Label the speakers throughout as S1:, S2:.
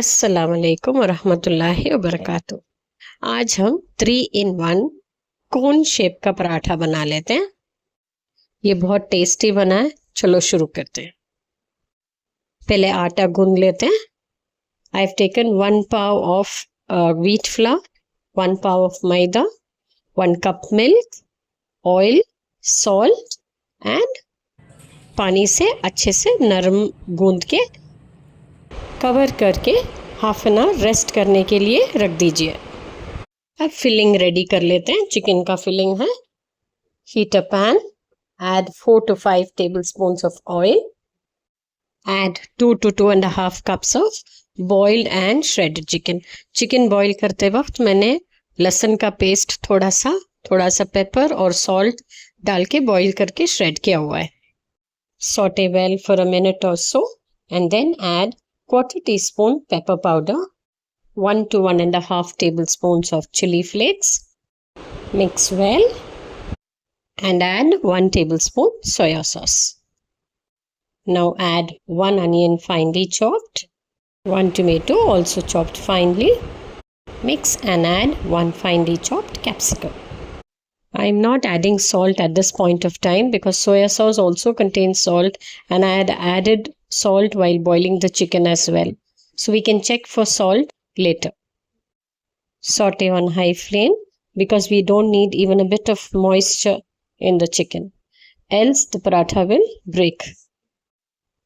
S1: अस्सलाम वालेकुम वरहमतुल्लाहि वबरकातुह। आज हम 3 in 1 कोन शेप का पराठा बना लेते हैं। ये बहुत टेस्टी बना है। चलो शुरू करते हैं। पहले आटा गूंद लेते हैं। I have taken 1 pav of wheat flour, 1 pav of maida, 1 cup milk, oil, salt and पानी से अच्छे से नरम गूंद के कवर करके हाफ एन आवर रेस्ट करने के लिए रख दीजिए। अब फिलिंग रेडी कर लेते हैं। चिकन का फिलिंग है। Heat a pan, add 4 to 5 tablespoons of oil, add 2 to 2.5 cups of boiled and shredded chicken. Chicken boil करते वक्त मैंने लहसुन का पेस्ट थोड़ा सा पेपर और सॉल्ट डाल के बॉईल करके श्रेड किया हुआ है। Saute well for a minute or so and then add 1/4 teaspoon pepper powder, 1 to 1.5 tablespoons of chili flakes. Mix well and add 1 tablespoon soya sauce. Now add 1 onion finely chopped, 1 tomato also chopped finely. Mix and add 1 finely chopped capsicum. I'm not adding salt at this point of time because soya sauce also contains salt and I had added salt while boiling the chicken as well. So we can check for salt later. Saute on high flame because we don't need even a bit of moisture in the chicken. Else the paratha will break.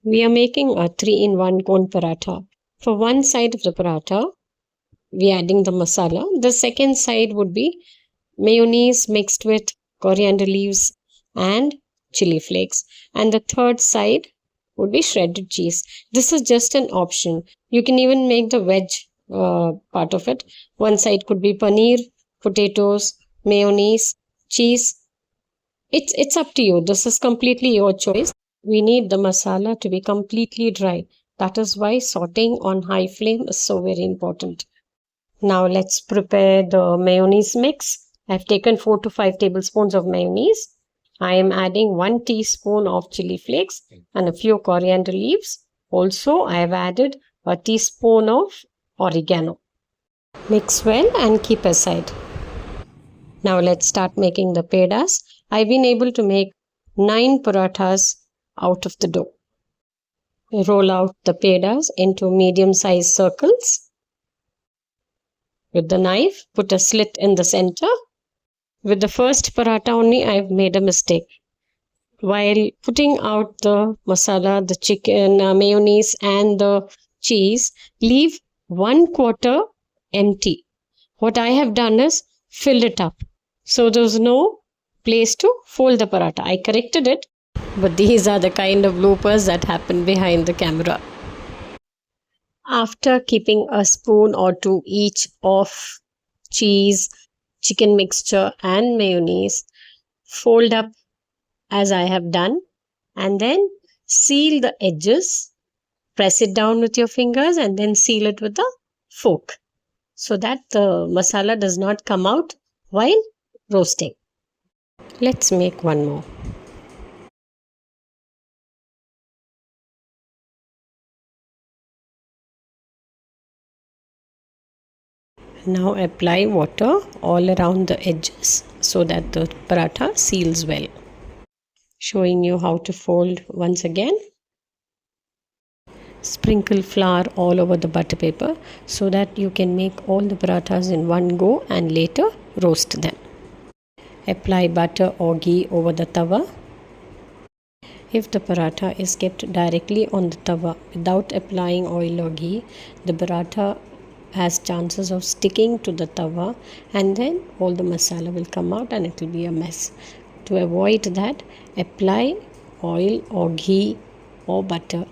S1: We are making a 3-in-1 cone paratha. For one side of the paratha, we are adding the masala. The second side would be mayonnaise mixed with coriander leaves and chili flakes, and the third side would be shredded cheese. This is just an option. You can even make the veg part of it. One side could be paneer, potatoes, mayonnaise, cheese. It's up to you. This is completely your choice. We need the masala to be completely dry. That is why sauteing on high flame is so very important. Now let's prepare the mayonnaise mix. I've taken 4 to 5 tablespoons of mayonnaise. I am adding 1 teaspoon of chili flakes and a few coriander leaves. Also, I have added a teaspoon of oregano. Mix well and keep aside. Now let's start making the pedas. I've been able to make 9 parathas out of the dough. Roll out the pedas into medium-sized circles. With the knife, put a slit in the center. With the first paratha only, I've made a mistake. While putting out the masala, the chicken, mayonnaise and the cheese, leave 1/4 empty. What I have done is filled it up. So there's no place to fold the paratha. I corrected it, but these are the kind of bloopers that happen behind the camera. After keeping a spoon or two each of cheese, chicken mixture and mayonnaise, fold up as I have done and then seal the edges. Press it down with your fingers and then seal it with a fork so that the masala does not come out while roasting. Let's make one more. Now apply water all around the edges so that the paratha seals well. Showing you how to fold once again. Sprinkle flour all over the butter paper so that you can make all the parathas in one go and later roast them. Apply butter or ghee over the tawa. If the paratha is kept directly on the tawa without applying oil or ghee, the paratha has chances of sticking to the tawa and then all the masala will come out and it will be a mess. To avoid that, apply oil or ghee or butter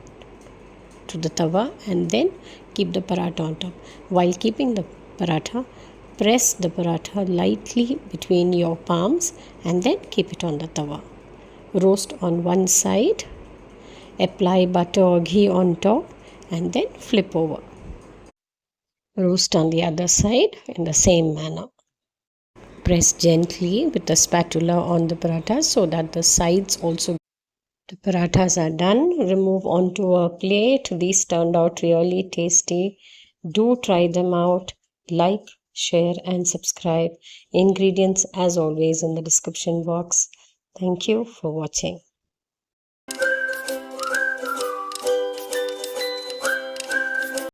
S1: to the tawa and then keep the paratha on top. While keeping the paratha, press the paratha lightly between your palms and then keep it on the tawa. Roast on one side, apply butter or ghee on top and then flip over. Roast on the other side in the same manner. Press gently with the spatula on the paratha so that the sides also. The parathas are done. Remove onto a plate. These turned out really tasty Do try them out. Like, share, and subscribe. Ingredients, as always, in the description box. Thank you for watching.